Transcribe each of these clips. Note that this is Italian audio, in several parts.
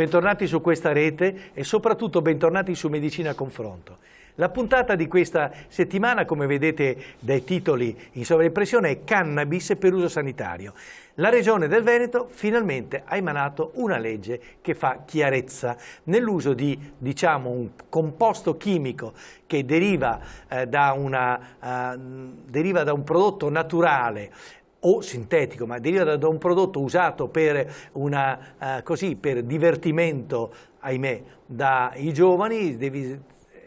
bentornati su questa rete e soprattutto bentornati su Medicina a Confronto. La puntata di questa settimana, come vedete dai titoli in sovraimpressione, è Cannabis per uso sanitario. La Regione del Veneto finalmente ha emanato una legge che fa chiarezza nell'uso di, un composto chimico che deriva da un prodotto naturale o sintetico, ma deriva da un prodotto usato per per divertimento, ahimè, dai giovani,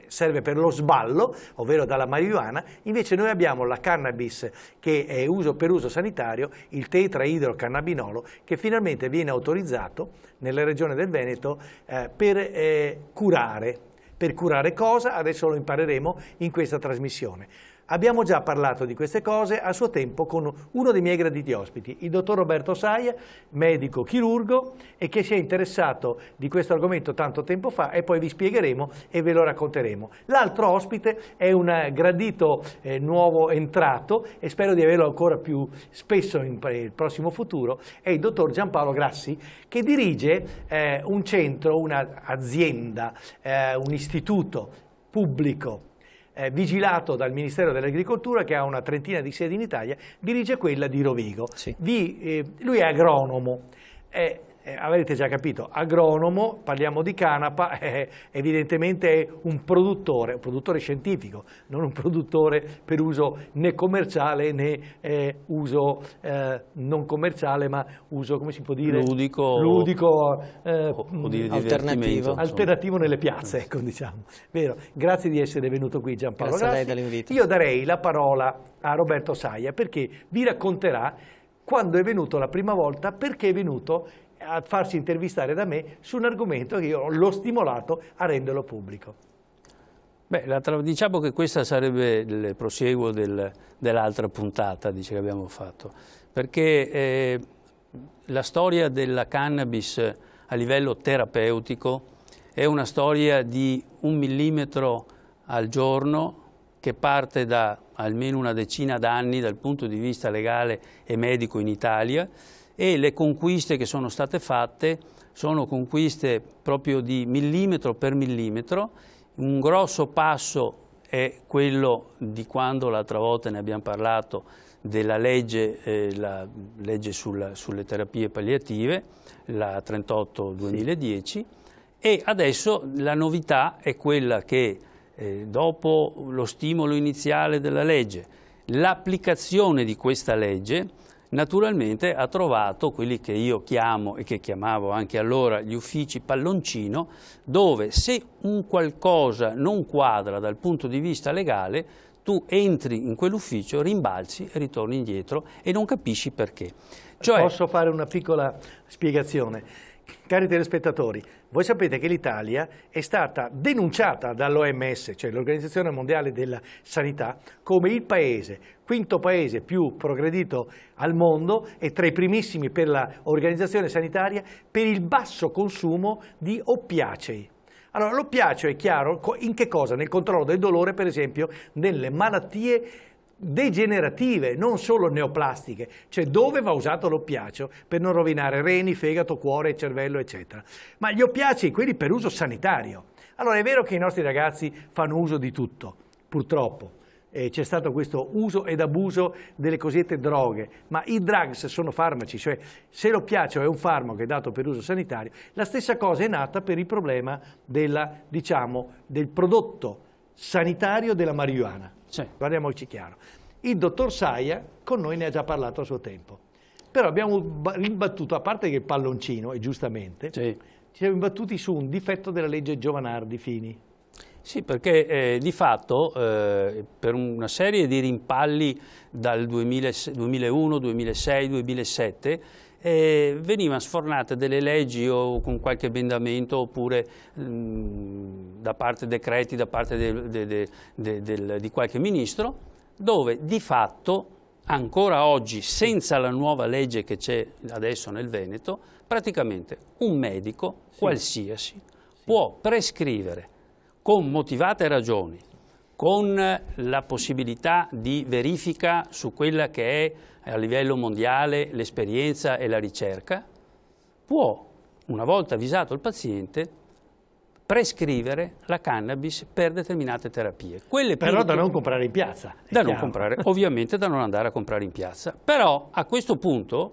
serve per lo sballo, ovvero dalla marijuana. Invece noi abbiamo la cannabis che è per uso sanitario, il tetraidrocannabinolo, che finalmente viene autorizzato nella regione del Veneto per curare. Per curare cosa? Adesso lo impareremo in questa trasmissione. Abbiamo già parlato di queste cose a suo tempo con uno dei miei graditi ospiti, il dottor Roberto Saia, medico chirurgo, e che si è interessato di questo argomento tanto tempo fa, e poi vi spiegheremo e ve lo racconteremo. L'altro ospite è un gradito nuovo entrato, e spero di averlo ancora più spesso il prossimo futuro, è il dottor Giampaolo Grassi, che dirige un centro, un'azienda, un istituto pubblico vigilato dal Ministero dell'Agricoltura, che ha una trentina di sedi in Italia, dirige quella di Rovigo. Sì. Lui è agronomo, avrete già capito, agronomo, parliamo di canapa, evidentemente è un produttore scientifico, non un produttore per uso né commerciale né uso non commerciale, ma uso, come si può dire? Ludico alternativo nelle piazze, ecco, diciamo. Vero. Grazie di essere venuto qui, Giampaolo. Grazie a lei dell'invito. Io darei la parola a Roberto Saia, perché vi racconterà quando è venuto la prima volta, perché è venuto a farsi intervistare da me su un argomento che io l'ho stimolato a renderlo pubblico. Beh, diciamo che questa sarebbe il prosieguo dell'altra puntata che abbiamo fatto, perché la storia della cannabis a livello terapeutico è una storia di 1 millimetro al giorno che parte da almeno una decina d'anni dal punto di vista legale e medico in Italia, e le conquiste che sono state fatte sono conquiste proprio di millimetro per millimetro. Un grosso passo è quello di quando l'altra volta ne abbiamo parlato della legge, la legge sulle terapie palliative, la 38/2010, sì. E adesso la novità è quella che dopo lo stimolo iniziale della legge, l'applicazione di questa legge naturalmente ha trovato quelli che io chiamo, e che chiamavo anche allora, gli uffici palloncino, dove se un qualcosa non quadra dal punto di vista legale, tu entri in quell'ufficio, rimbalzi e ritorni indietro e non capisci perché. Posso fare una piccola spiegazione? Cari telespettatori, voi sapete che l'Italia è stata denunciata dall'OMS, cioè l'Organizzazione Mondiale della Sanità, come il quinto paese più progredito al mondo e tra i primissimi per l'organizzazione sanitaria per il basso consumo di oppiacei. Allora, l'oppiaceo è chiaro in che cosa? Nel controllo del dolore, per esempio, nelle malattie degenerative, non solo neoplastiche, cioè dove va usato l'oppiaceo per non rovinare reni, fegato, cuore, cervello, eccetera. Ma gli oppiacei, quelli per uso sanitario. Allora è vero che i nostri ragazzi fanno uso di tutto, purtroppo. C'è stato questo uso ed abuso delle cosiddette droghe, ma i drugs sono farmaci, cioè se l'oppiaceo è un farmaco che è dato per uso sanitario, la stessa cosa è nata per il problema del prodotto sanitario della marijuana. Sì. Guardiamoci chiaro. Il dottor Saia con noi ne ha già parlato a suo tempo, però abbiamo ribattuto, a parte che il palloncino, e giustamente, sì, ci siamo imbattuti su un difetto della legge Giovanardi-Fini. Sì, perché di fatto per una serie di rimpalli dal 2001, 2006, 2007 venivano sfornate delle leggi o con qualche emendamento oppure da parte decreti, da parte di qualche ministro, dove di fatto ancora oggi, senza la nuova legge che c'è adesso nel Veneto, praticamente un medico qualsiasi può prescrivere con motivate ragioni, con la possibilità di verifica su quella che è a livello mondiale l'esperienza e la ricerca, può una volta avvisato il paziente, prescrivere la cannabis per determinate terapie. Però da non comprare in piazza. Da non comprare, ovviamente da non andare a comprare in piazza. Però a questo punto,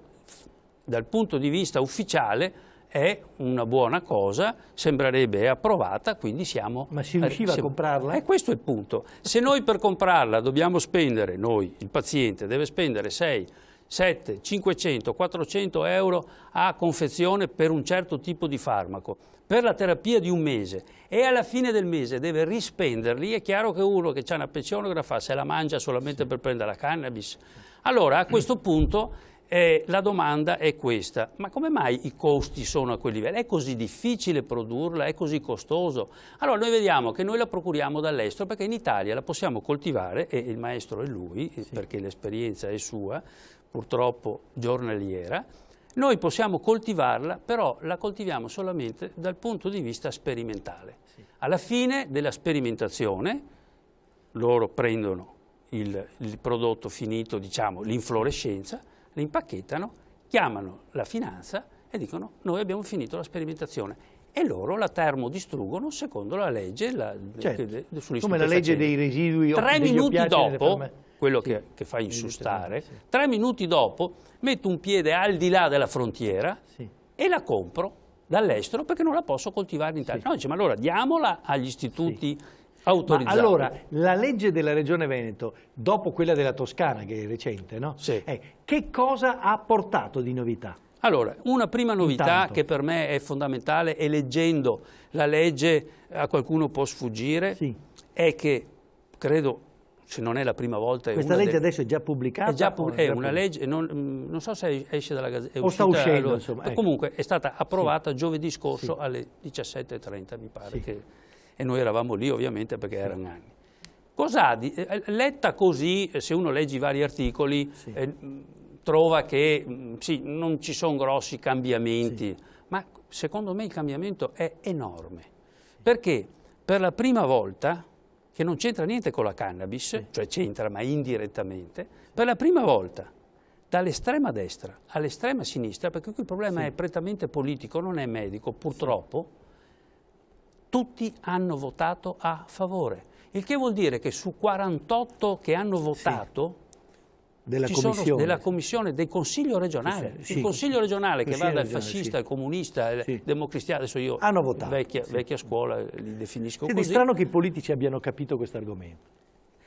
dal punto di vista ufficiale, è una buona cosa, sembrerebbe approvata, quindi siamo... Ma si riusciva a comprarla? Questo è il punto. Se noi per comprarla dobbiamo spendere, noi, il paziente, deve spendere 6, 7, 500, 400 euro a confezione per un certo tipo di farmaco, per la terapia di un mese, e alla fine del mese deve rispenderli, è chiaro che uno che ha una pecionografa se la mangia solamente per prendere la cannabis. Allora a questo punto la domanda è questa: ma come mai i costi sono a quel livello? È così difficile produrla? È così costoso? Allora noi vediamo che noi la procuriamo dall'estero, perché in Italia la possiamo coltivare, e il maestro è lui, perché l'esperienza è sua, purtroppo giornaliera. Noi possiamo coltivarla, però la coltiviamo solamente dal punto di vista sperimentale. Alla fine della sperimentazione loro prendono il prodotto finito, diciamo l'inflorescenza, le impacchettano, chiamano la finanza e dicono: noi abbiamo finito la sperimentazione, e loro la termodistruggono secondo la legge sugli come la legge dei residui. 3 minuti dopo, quello che fa insustare, 3 minuti dopo metto un piede al di là della frontiera e la compro dall'estero perché non la posso coltivare in Italia. No, dice: ma allora diamola agli istituti autorizzati. Ma allora, la legge della Regione Veneto, dopo quella della Toscana, che è recente, no? Che cosa ha portato di novità? Allora, una prima novità che per me è fondamentale, e leggendo la legge a qualcuno può sfuggire, è che, credo, se non è la prima volta... Questa legge adesso è già pubblicata? È una legge, non so se esce dalla Gazzetta... O sta uscendo, insomma. Comunque è stata approvata giovedì scorso alle 17:30, mi pare, e noi eravamo lì ovviamente perché erano anni. Cos'ha letta così, se uno legge i vari articoli, trova che non ci sono grossi cambiamenti, ma secondo me il cambiamento è enorme, perché per la prima volta, che non c'entra niente con la cannabis, cioè c'entra ma indirettamente, per la prima volta dall'estrema destra all'estrema sinistra, perché qui il problema è prettamente politico, non è medico, purtroppo, tutti hanno votato a favore, il che vuol dire che su 48 che hanno votato della commissione, del consiglio regionale, il consiglio regionale che va dal fascista al comunista, al democristiano, adesso io hanno votato, vecchia scuola li definisco così. È strano che i politici abbiano capito questo argomento.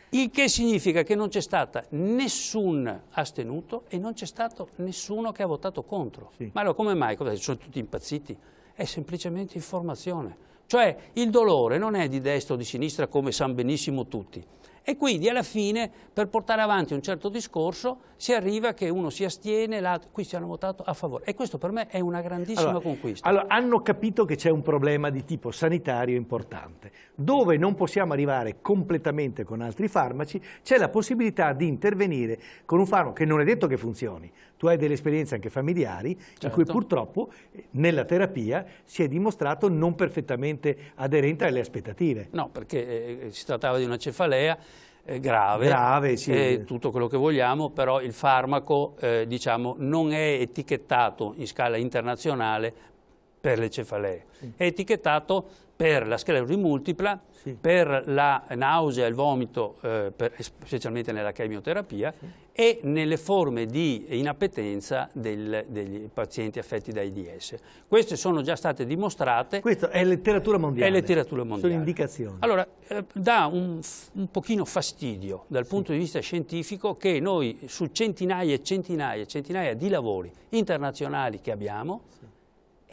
Il che significa che non c'è stato nessun astenuto e non c'è stato nessuno che ha votato contro. Ma allora come mai? Sono tutti impazziti? È semplicemente informazione. Cioè il dolore non è di destra o di sinistra, come sanno benissimo tutti. E quindi alla fine, per portare avanti un certo discorso, si arriva che uno si astiene, l'altro, qui si hanno votato a favore. E questo per me è una grandissima conquista. Allora, hanno capito che c'è un problema di tipo sanitario importante. Dove non possiamo arrivare completamente con altri farmaci, c'è la possibilità di intervenire con un farmaco che non è detto che funzioni. Tu hai delle esperienze anche familiari, in cui purtroppo nella terapia si è dimostrato non perfettamente aderente alle aspettative. No, perché si trattava di una cefalea grave, tutto quello che vogliamo, però il farmaco diciamo, non è etichettato in scala internazionale per le cefalee, è etichettato per la sclerosi multipla, per la nausea e il vomito, specialmente nella chemioterapia, e nelle forme di inappetenza degli pazienti affetti da AIDS. Queste sono già state dimostrate. Questa è letteratura mondiale. È letteratura mondiale. Sono indicazioni. Allora, dà un pochino fastidio dal punto di vista scientifico che noi su centinaia e centinaia e centinaia di lavori internazionali che abbiamo,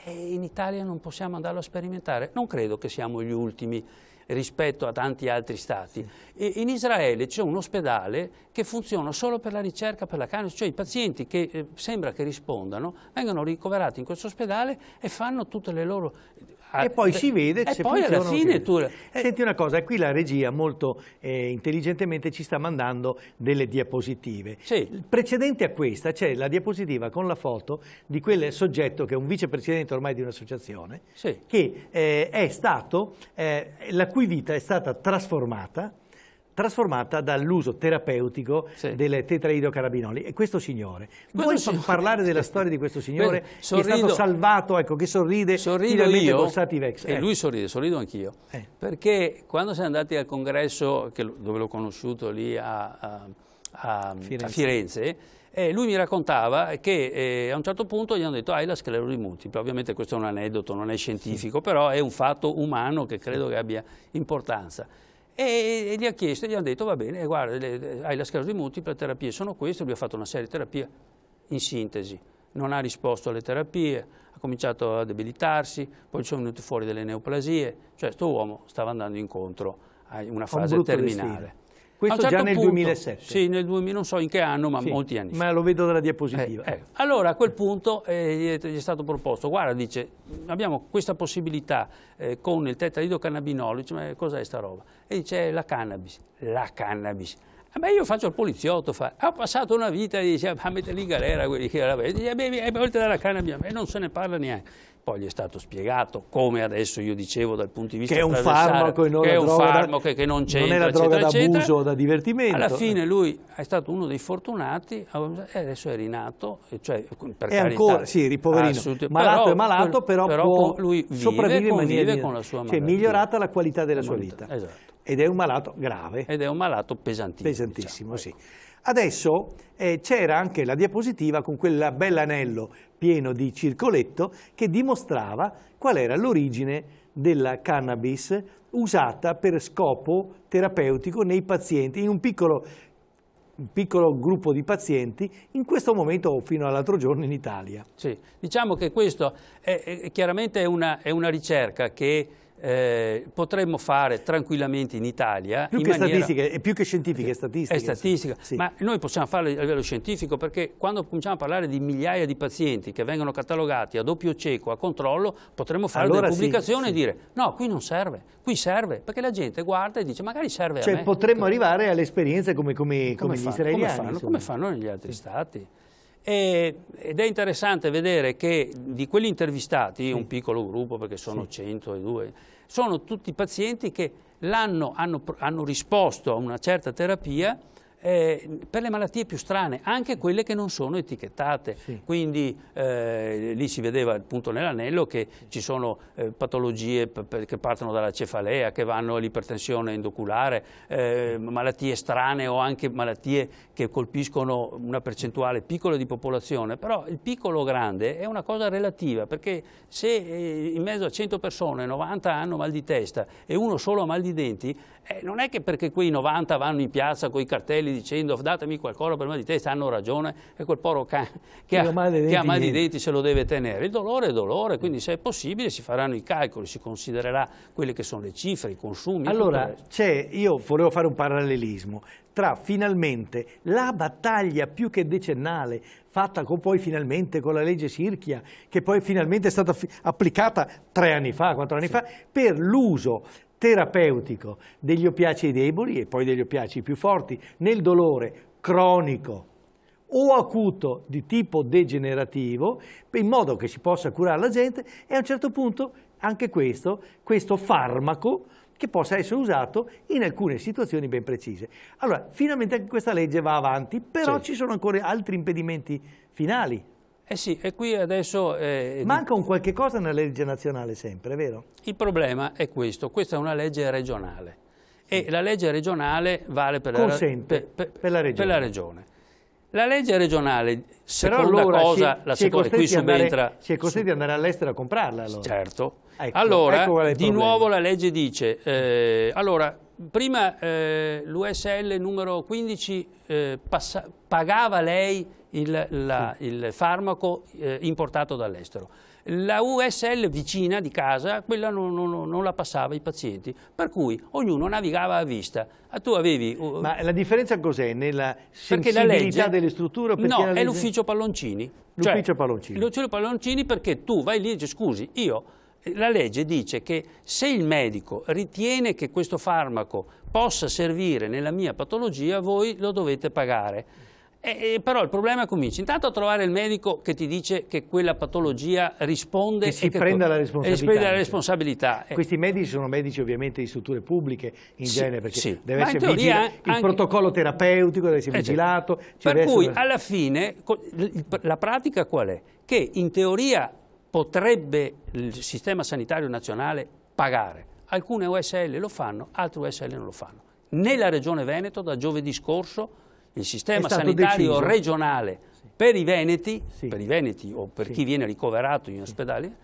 e in Italia non possiamo andarlo a sperimentare. Non credo che siamo gli ultimi rispetto a tanti altri stati. E in Israele c'è un ospedale che funziona solo per la ricerca per la cannabis, cioè i pazienti che sembra che rispondano vengono ricoverati in questo ospedale e fanno tutte le loro... E poi si vede se poi alla fine tu... Senti una cosa, qui la regia molto intelligentemente ci sta mandando delle diapositive. Precedente a questa c'è la diapositiva con la foto di quel soggetto che è un vicepresidente ormai di un'associazione, che è stato, la cui vita è stata trasformata trasformata dall'uso terapeutico delle tetraidrocannabinoli. E questo signore, vuoi parlare della storia di questo signore che è stato salvato, ecco, che sorride finalmente con Sativex? E lui sorrido anch'io, perché quando siamo andati al congresso, dove l'ho conosciuto lì a Firenze, lui mi raccontava che a un certo punto gli hanno detto hai la sclerosi multipla. Ovviamente questo è un aneddoto, non è scientifico, però è un fatto umano che credo che abbia importanza. E gli ha chiesto, gli hanno detto va bene, guarda, hai la sclerosi multipla, le terapie sono queste, lui ha fatto una serie di terapie. In sintesi, non ha risposto alle terapie, ha cominciato a debilitarsi, poi ci sono venute fuori delle neoplasie, cioè questo uomo stava andando incontro a una fase terminale. Questo già nel 2007? Sì, nel 2000, non so in che anno, ma molti anni fa. Ma lo vedo dalla diapositiva. Allora a quel punto gli è stato proposto, guarda, dice, abbiamo questa possibilità con il tetraidrocannabinolo, dice, ma cos'è sta roba? E dice, la cannabis. La cannabis. Io faccio il poliziotto, ho passato una vita, dice, a metterli in galera quelli che la vedono, dice, oltre dalla cannabis, e non se ne parla neanche. Poi gli è stato spiegato, come adesso io dicevo dal punto di vista che è un farmaco e non che la è un droga farmaco che non c'entra, non è la droga d'abuso o da divertimento. Alla fine lui è stato uno dei fortunati e adesso è rinato, cioè per è ancora, sì, ripoverino, malato è malato, però può lui sopravvivere con la sua malattia. Cioè migliorata la qualità della sua vita. Esatto. Ed è un malato grave. Ed è un malato pesantissimo. Pesantissimo, diciamo. Sì. Adesso c'era anche la diapositiva con quel bell'anello pieno di circoletto che dimostrava qual era l'origine della cannabis usata per scopo terapeutico nei pazienti, in un piccolo gruppo di pazienti, in questo momento fino all'altro giorno in Italia. Sì, diciamo che questo chiaramente è una ricerca che potremmo fare tranquillamente in Italia. Più che statistica, è più che scientifica, è statistica. È statistica, sì. Ma noi possiamo farlo a livello scientifico perché quando cominciamo a parlare di migliaia di pazienti che vengono catalogati a doppio cieco, a controllo, potremmo fare delle pubblicazioni e dire no, qui non serve, qui serve, perché la gente guarda e dice magari serve a me. Cioè potremmo arrivare alle esperienze come gli israeliani. Come fanno negli altri stati. Ed è interessante vedere che di quelli intervistati, un piccolo gruppo perché sono 102, sono tutti pazienti che hanno risposto a una certa terapia per le malattie più strane, anche quelle che non sono etichettate. Sì. Quindi lì si vedeva appunto nell'anello che ci sono patologie che partono dalla cefalea, che vanno all'ipertensione endoculare, malattie strane o anche malattie che colpiscono una percentuale piccola di popolazione. Però il piccolo grande è una cosa relativa, perché se in mezzo a 100 persone 90 hanno mal di testa e uno solo ha mal di denti, non è che perché quei 90 vanno in piazza con i cartelli dicendo datemi qualcosa per mal di testa, hanno ragione, e quel povero che ha mal di denti se lo deve tenere. Il dolore è dolore, quindi se è possibile si faranno i calcoli, si considererà quelle che sono le cifre, i consumi. Allora, io volevo fare un parallelismo tra finalmente la battaglia più che decennale fatta poi finalmente con la legge Sirchia, che poi finalmente è stata applicata 3 anni fa, 4 anni fa, per l'uso terapeutico degli oppiacei deboli e poi degli oppiacei più forti nel dolore cronico o acuto di tipo degenerativo, in modo che si possa curare la gente e a un certo punto anche questo farmaco che possa essere usato in alcune situazioni ben precise. Allora, finalmente anche questa legge va avanti, però ci sono ancora altri impedimenti finali. Sì, e qui adesso... Manca un qualche cosa nella legge nazionale sempre, vero? Il problema è questo, questa è una legge regionale e la legge regionale vale per la regione. La legge regionale, seconda cosa, qui subentra... Si è costretti ad andare all'estero a comprarla allora. Certo. Ecco, allora, di nuovo la legge dice, allora, prima l'USL numero 15 pagava lei il farmaco importato dall'estero. La USL vicina di casa, quella non la passava ai pazienti, per cui ognuno navigava a vista. Tu avevi... Ma la differenza cos'è? Nella sensibilità delle strutture? No, è l'ufficio palloncini. L'ufficio palloncini. L'ufficio palloncini perché tu vai lì e dici scusi, la legge dice che se il medico ritiene che questo farmaco possa servire nella mia patologia, voi lo dovete pagare. Però il problema comincia intanto a trovare il medico che ti dice che quella patologia risponde che si prenda la responsabilità. Questi medici sono medici ovviamente di strutture pubbliche in genere, perché deve essere il protocollo terapeutico deve essere vigilato. Per cui alla fine la pratica qual è? Che in teoria potrebbe il sistema sanitario nazionale pagare. Alcune USL lo fanno, altre USL non lo fanno. Nella Regione Veneto da giovedì scorso il sistema sanitario regionale per i veneti, o per chi viene ricoverato in ospedale,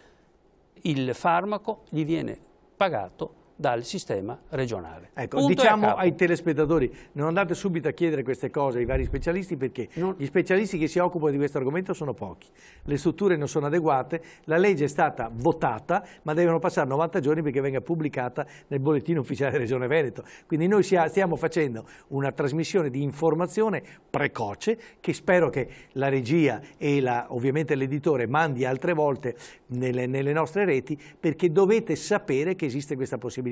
il farmaco gli viene pagato dal sistema regionale. Ecco, diciamo ai telespettatori, non andate subito a chiedere queste cose ai vari specialisti, perché gli specialisti che si occupano di questo argomento sono pochi, le strutture non sono adeguate, la legge è stata votata, ma devono passare 90 giorni perché venga pubblicata nel bollettino ufficiale della Regione Veneto. Quindi noi stiamo facendo una trasmissione di informazione precoce, che spero che la regia e ovviamente l'editore mandi altre volte nelle nostre reti, perché dovete sapere che esiste questa possibilità.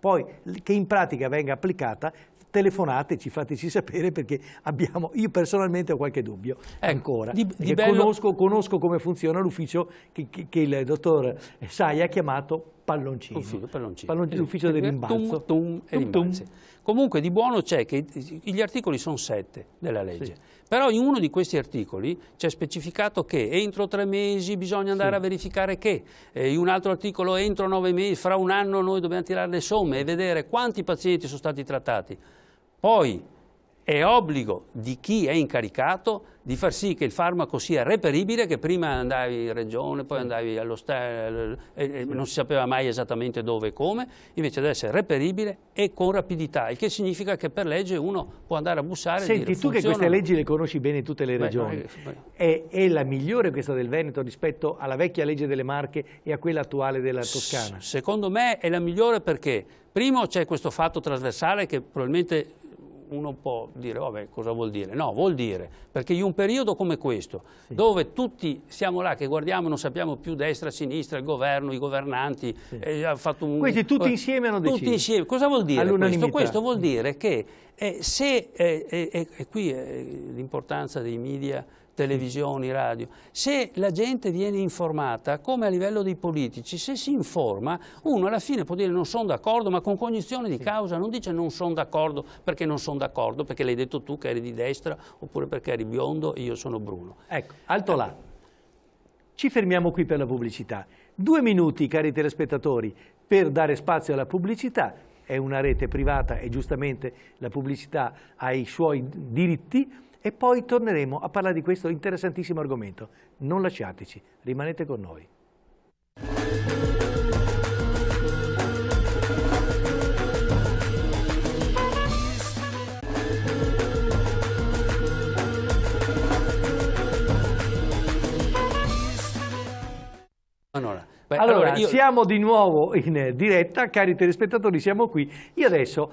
Poi che in pratica venga applicata, telefonateci, fateci sapere, perché io personalmente ho qualche dubbio ancora. Conosco come funziona l'ufficio che il dottor Saia ha chiamato palloncino. L'ufficio del rimbalzo. Comunque di buono c'è che gli articoli sono 7 della legge, però in uno di questi articoli c'è specificato che entro 3 mesi bisogna andare a verificare in un altro articolo entro 9 mesi, fra un anno noi dobbiamo tirare le somme e vedere quanti pazienti sono stati trattati. Poi è obbligo di chi è incaricato di far sì che il farmaco sia reperibile, che prima andavi in regione, poi andavi all'ostello e non si sapeva mai esattamente dove e come, invece deve essere reperibile e con rapidità, il che significa che per legge uno può andare a bussare e dire tu che queste leggi le conosci bene in tutte le regioni, è la migliore questa del Veneto rispetto alla vecchia legge delle Marche e a quella attuale della Toscana? Secondo me è la migliore perché primo c'è questo fatto trasversale che probabilmente uno può dire, vabbè, cosa vuol dire? No, vuol dire, perché in un periodo come questo, dove tutti siamo là che guardiamo e non sappiamo più destra, sinistra, il governo, i governanti, ha fatto questi tutti insieme hanno deciso. Tutti insieme. Cosa vuol dire questo? Questo vuol dire che qui è l'importanza dei media, televisioni, radio, se la gente viene informata, come a livello dei politici, se si informa, uno alla fine può dire non sono d'accordo, ma con cognizione di causa, non dice non sono d'accordo perché non sono d'accordo, perché l'hai detto tu che eri di destra, oppure perché eri biondo e io sono bruno. Ecco, alto là. Ci fermiamo qui per la pubblicità. 2 minuti, cari telespettatori, per dare spazio alla pubblicità. È una rete privata e giustamente la pubblicità ha i suoi diritti. E poi torneremo a parlare di questo interessantissimo argomento. Non lasciateci, rimanete con noi. Allora, siamo di nuovo in diretta, cari telespettatori, siamo qui. Io adesso,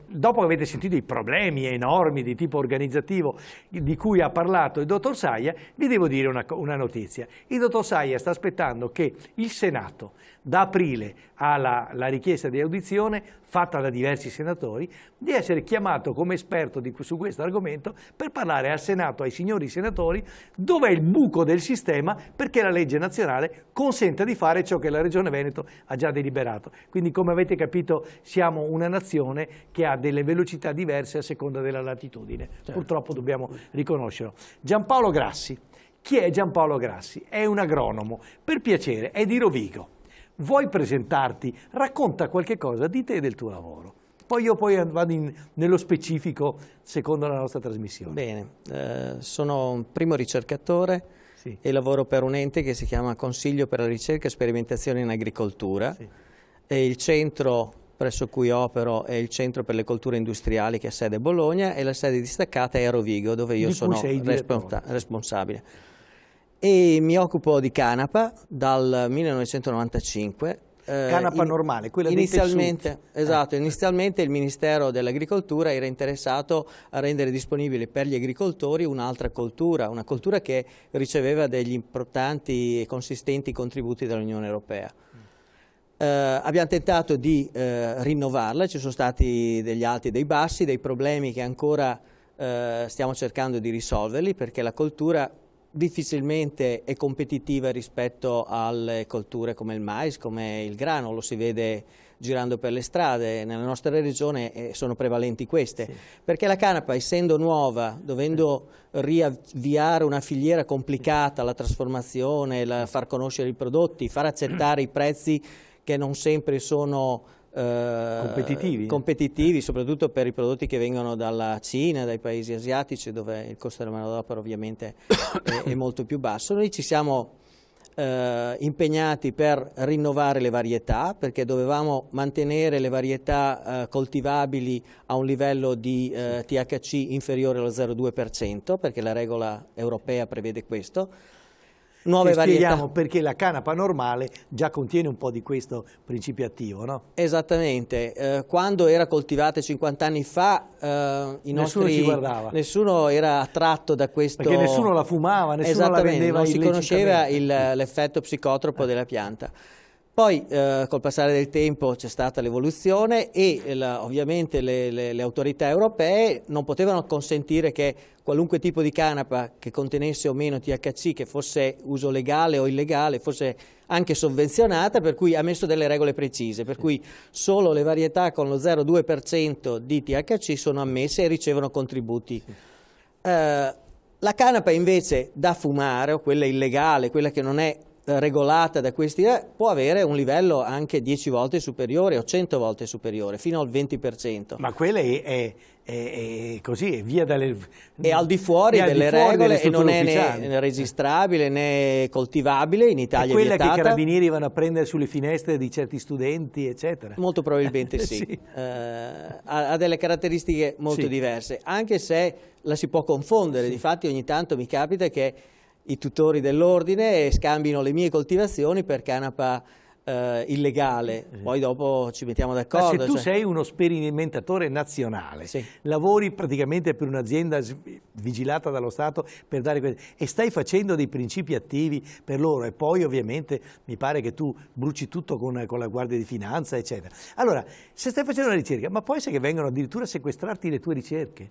dopo che avete sentito i problemi enormi di tipo organizzativo di cui ha parlato il dottor Saia, vi devo dire una notizia. Il dottor Saia sta aspettando che il Senato, da aprile alla richiesta di audizione fatta da diversi senatori, di essere chiamato come esperto su questo argomento per parlare al Senato, ai signori senatori, dov'è il buco del sistema perché la legge nazionale consenta di fare ciò che la Regione Veneto ha già deliberato. Quindi, come avete capito, siamo una nazione che ha delle velocità diverse a seconda della latitudine. Certo. Purtroppo dobbiamo riconoscerlo. Giampaolo Grassi. Chi è Giampaolo Grassi? È un agronomo. Per piacere, è di Rovigo. Vuoi presentarti? Racconta qualche cosa di te e del tuo lavoro. Poi vado nello specifico secondo la nostra trasmissione. Bene, sono un primo ricercatore e lavoro per un ente che si chiama Consiglio per la ricerca e sperimentazione in agricoltura. E il centro presso cui opero è il Centro per le Colture Industriali, che ha sede a Bologna, e la sede distaccata è a Rovigo, dove io sono responsabile. E mi occupo di canapa dal 1995. Canapa normale, quella inizialmente, dei tessuti. Esatto, inizialmente il Ministero dell'Agricoltura era interessato a rendere disponibile per gli agricoltori un'altra coltura, una coltura che riceveva degli importanti e consistenti contributi dall'Unione Europea. Abbiamo tentato di rinnovarla, ci sono stati degli alti e dei bassi, dei problemi che ancora stiamo cercando di risolverli, perché la coltura difficilmente è competitiva rispetto alle colture come il mais, come il grano, lo si vede girando per le strade. Nella nostra regione sono prevalenti queste, sì, perché la canapa, essendo nuova, dovendo riavviare una filiera complicata, la trasformazione, far conoscere i prodotti, far accettare i prezzi che non sempre sono competitivi, soprattutto per i prodotti che vengono dalla Cina, dai paesi asiatici, dove il costo della manodopera ovviamente è molto più basso. Noi ci siamo impegnati per rinnovare le varietà, perché dovevamo mantenere le varietà coltivabili a un livello di THC inferiore allo 0,2%, perché la regola europea prevede questo. Nuove varietà. Spieghiamo perché la canapa normale già contiene un po' di questo principio attivo, no? Esattamente. Quando era coltivata 50 anni fa, nessuno era attratto da questo. Perché nessuno la fumava, nessuno la vendeva. Non si conosceva l'effetto psicotropo della pianta. Poi col passare del tempo c'è stata l'evoluzione e ovviamente le autorità europee non potevano consentire che qualunque tipo di canapa che contenesse o meno THC, che fosse uso legale o illegale, fosse anche sovvenzionata, per cui ha messo delle regole precise, per cui solo le varietà con lo 0,2% di THC sono ammesse e ricevono contributi. La canapa invece da fumare, o quella illegale, quella che non è regolata da questi, può avere un livello anche 10 volte superiore o 100 volte superiore, fino al 20%. Ma quella è così, è via dalle... È al di fuori delle regole e non è né registrabile né coltivabile, in Italia è vietata. È quella che i carabinieri vanno a prendere sulle finestre di certi studenti, eccetera? Molto probabilmente sì. Sì. Ha delle caratteristiche molto diverse, anche se la si può confondere. Difatti ogni tanto mi capita che i tutori dell'ordine scambino le mie coltivazioni per canapa illegale, poi dopo ci mettiamo d'accordo. Ma se tu sei uno sperimentatore nazionale, lavori praticamente per un'azienda vigilata dallo Stato per dare e stai facendo dei principi attivi per loro, e poi ovviamente mi pare che tu bruci tutto con la Guardia di Finanza, eccetera. Allora, se stai facendo una ricerca, ma può essere che vengano addirittura a sequestrarti le tue ricerche?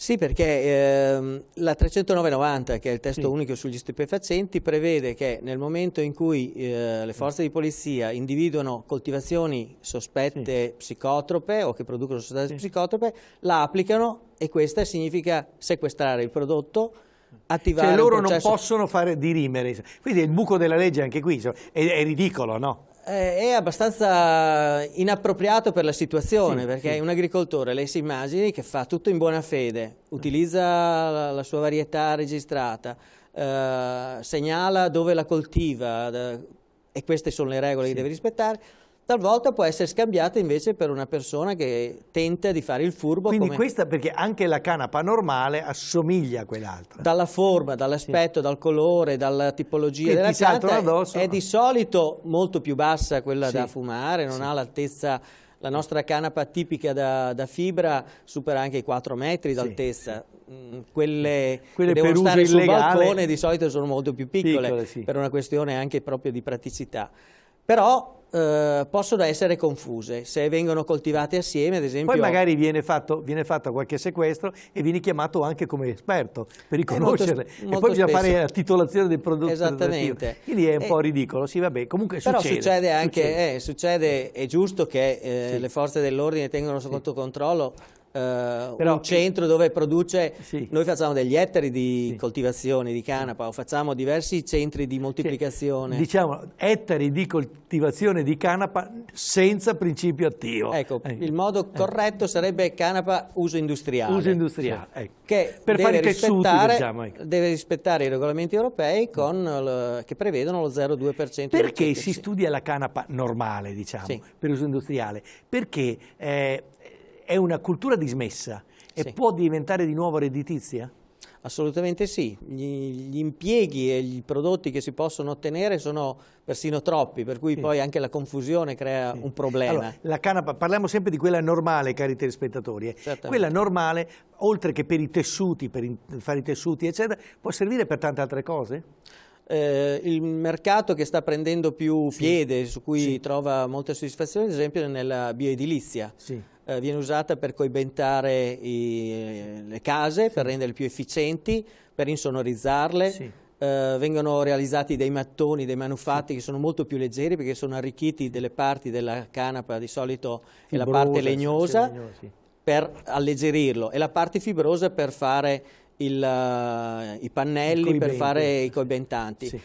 Sì, perché la 309/90, che è il testo unico sugli stupefacenti, prevede che nel momento in cui le forze di polizia individuano coltivazioni sospette psicotrope o che producono sostanze psicotrope, la applicano, e questa significa sequestrare il prodotto, attivare loro non possono fare dirimere. Quindi il buco della legge anche qui è ridicolo, no? È abbastanza inappropriato per la situazione, perché un agricoltore, lei si immagini, che fa tutto in buona fede, utilizza la sua varietà registrata, segnala dove la coltiva, e queste sono le regole che deve rispettare. Talvolta può essere scambiata invece per una persona che tenta di fare il furbo. Quindi questa, perché anche la canapa normale assomiglia a quell'altra. Dalla forma, dall'aspetto, dal colore, dalla tipologia della pianta, è di solito molto più bassa quella da fumare, non ha l'altezza. La nostra canapa tipica da fibra supera anche i 4 metri d'altezza. Quelle che devono stare sul balcone di solito sono molto più piccole per una questione anche proprio di praticità. Però possono essere confuse se vengono coltivate assieme, ad esempio. Poi magari viene fatto qualche sequestro e vieni chiamato anche come esperto per riconoscerle, e poi bisogna fare la titolazione del prodotto. Esattamente. Quindi è un po' ridicolo, sì, vabbè, comunque però succede anche, succede, è giusto che le forze dell'ordine tengano sotto controllo un centro dove produce, noi facciamo degli ettari di coltivazione di canapa, o facciamo diversi centri di moltiplicazione. Diciamo ettari di coltivazione di canapa senza principio attivo. Ecco, il modo corretto sarebbe canapa uso industriale. Uso industriale, che per fare i tessuti, diciamo. Deve rispettare i regolamenti europei che prevedono lo 0,2%. Perché si studia la canapa normale, diciamo, per uso industriale? Perché è una cultura dismessa e può diventare di nuovo redditizia? Assolutamente sì, gli impieghi e i prodotti che si possono ottenere sono persino troppi, per cui poi anche la confusione crea un problema. Allora, la canapa, parliamo sempre di quella normale, cari telespettatori. Quella normale, oltre che per i tessuti, per fare i tessuti, eccetera, può servire per tante altre cose? Il mercato che sta prendendo più piede, su cui trova molta soddisfazione, ad esempio nella bioedilizia. viene usata per coibentare le case, per renderle più efficienti, per insonorizzarle. Sì. Vengono realizzati dei mattoni, dei manufatti che sono molto più leggeri perché sono arricchiti delle parti della canapa, di solito è la parte legnosa, per alleggerirlo, e la parte fibrosa per fare i pannelli, per fare i coibentanti. Sì.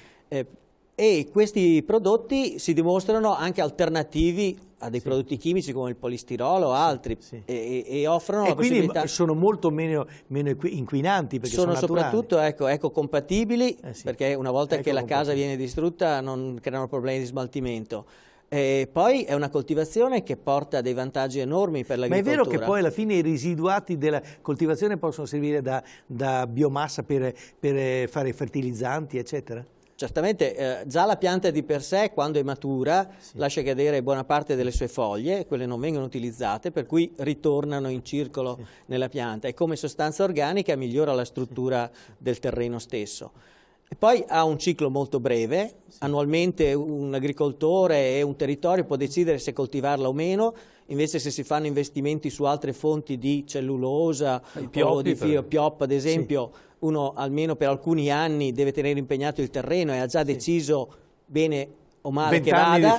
E questi prodotti si dimostrano anche alternativi a dei prodotti chimici come il polistirolo o altri, e offrono la possibilità. Quindi sono molto meno inquinanti perché sono soprattutto ecocompatibili, perché una volta che la casa viene distrutta non creano problemi di smaltimento. E poi è una coltivazione che porta dei vantaggi enormi per l'agricoltura. Ma è vero che poi alla fine i residuati della coltivazione possono servire da biomassa per fare fertilizzanti, eccetera? Certamente, già la pianta di per sé, quando è matura, lascia cadere buona parte delle sue foglie, quelle non vengono utilizzate, per cui ritornano in circolo nella pianta, e come sostanza organica migliora la struttura del terreno stesso. E poi ha un ciclo molto breve, annualmente un agricoltore e un territorio può decidere se coltivarla o meno, invece se si fanno investimenti su altre fonti di cellulosa o di pioppa ad esempio, uno almeno per alcuni anni deve tenere impegnato il terreno e ha già deciso bene o male che vada,